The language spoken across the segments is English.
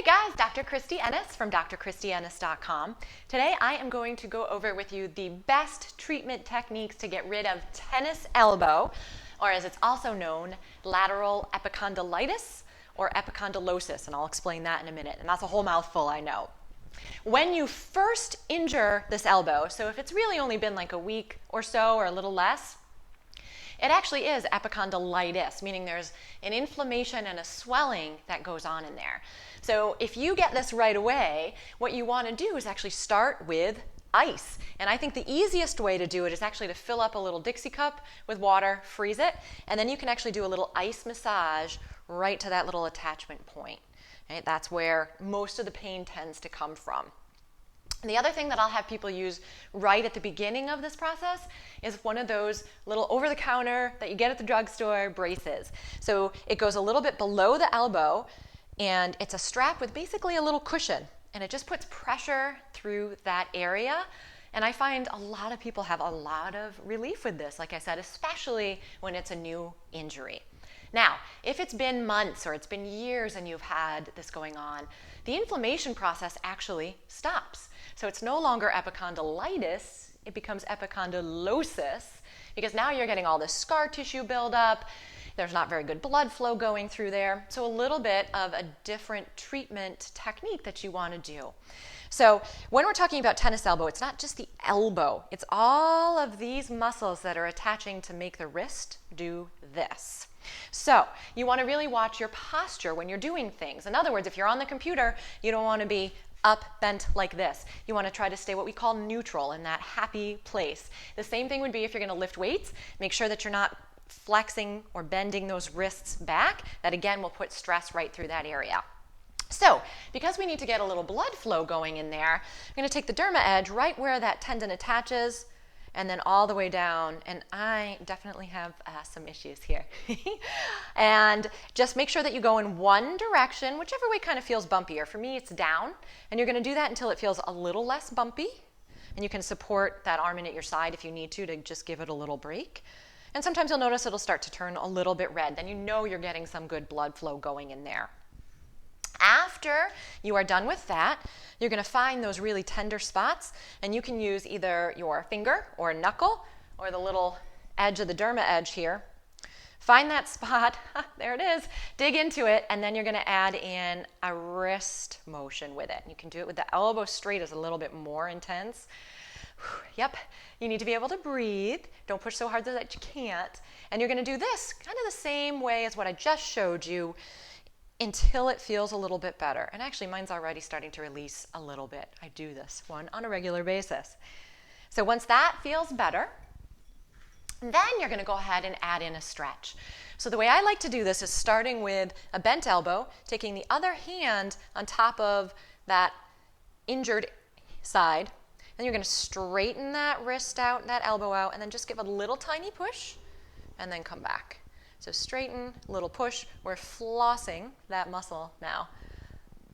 Hey guys, Dr. Kristie Ennis from drkristieNS.com. Today I am going to go over with you the best treatment techniques to get rid of tennis elbow, or as it's also known, lateral epicondylitis or epicondylosis, and I'll explain that in a minute, and that's a whole mouthful, I know. When you first injure this elbow, so if it's really only been like a week or so or a little less, it actually is epicondylitis, meaning there's an inflammation and a swelling that goes on in there. So if you get this right away, what you want to do is actually start with ice. And I think the easiest way to do it is actually to fill up a little Dixie cup with water, freeze it, and then you can actually do a little ice massage right to that little attachment point. Right? That's where most of the pain tends to come from. And the other thing that I'll have people use right at the beginning of this process is one of those little over-the-counter that you get at the drugstore braces. So it goes a little bit below the elbow, and it's a strap with basically a little cushion, and it just puts pressure through that area. And I find a lot of people have a lot of relief with this, like I said, especially when it's a new injury. Now, if it's been months or it's been years and you've had this going on, the inflammation process actually stops. So it's no longer epicondylitis, it becomes epicondylosis, because now you're getting all this scar tissue buildup, there's not very good blood flow going through there, so a little bit of a different treatment technique that you want to do. So when we're talking about tennis elbow, it's not just the elbow, it's all of these muscles that are attaching to make the wrist do this. So you want to really watch your posture when you're doing things. In other words, if you're on the computer, you don't want to be up, bent like this. You want to try to stay what we call neutral, in that happy place. The same thing would be if you're going to lift weights. Make sure that you're not flexing or bending those wrists back. That again will put stress right through that area. So, because we need to get a little blood flow going in there, I'm going to take the Derma Edge right where that tendon attaches and then all the way down, and I definitely have some issues here. And just make sure that you go in one direction, whichever way kind of feels bumpier. For me, it's down, and you're going to do that until it feels a little less bumpy, and you can support that arm in at your side if you need to just give it a little break. And sometimes you'll notice it'll start to turn a little bit red. Then you know you're getting some good blood flow going in there. After you are done with that, you're going to find those really tender spots, and you can use either your finger or a knuckle or the little edge of the Derma Edge here. Find that spot, there it is, dig into it, and then you're going to add in a wrist motion with it. You can do it with the elbow straight, is a little bit more intense. Yep, you need to be able to breathe. Don't push so hard that you can't. And you're going to do this kind of the same way as what I just showed you, until it feels a little bit better. And actually, mine's already starting to release a little bit. I do this one on a regular basis. So once that feels better, then you're going to go ahead and add in a stretch. So the way I like to do this is starting with a bent elbow, taking the other hand on top of that injured side, and you're going to straighten that wrist out, that elbow out, and then just give a little tiny push, and then come back. So straighten, little push. We're flossing that muscle now.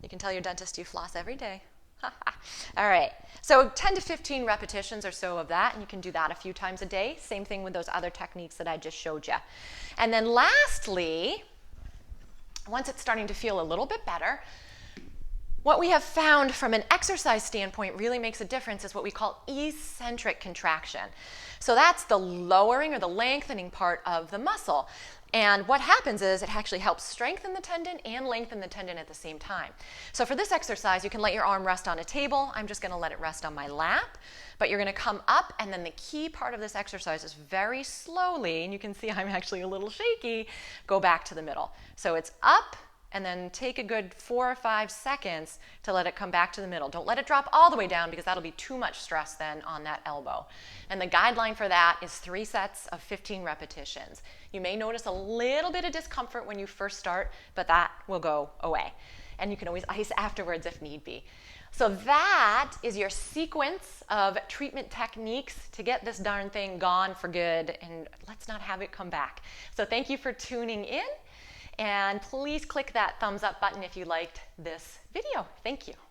You can tell your dentist you floss every day. All right, so 10 to 15 repetitions or so of that, and you can do that a few times a day. Same thing with those other techniques that I just showed you. And then lastly, once it's starting to feel a little bit better, what we have found from an exercise standpoint really makes a difference is what we call eccentric contraction. So that's the lowering or the lengthening part of the muscle. And what happens is it actually helps strengthen the tendon and lengthen the tendon at the same time. So for this exercise, you can let your arm rest on a table. I'm just going to let it rest on my lap. But you're going to come up, and then the key part of this exercise is very slowly, and you can see I'm actually a little shaky, go back to the middle. So it's up, and then take a good 4 or 5 seconds to let it come back to the middle. Don't let it drop all the way down, because that'll be too much stress then on that elbow. And the guideline for that is 3 sets of 15 repetitions. You may notice a little bit of discomfort when you first start, but that will go away. And you can always ice afterwards if need be. So that is your sequence of treatment techniques to get this darn thing gone for good, and let's not have it come back. So thank you for tuning in. And please click that thumbs up button if you liked this video. Thank you.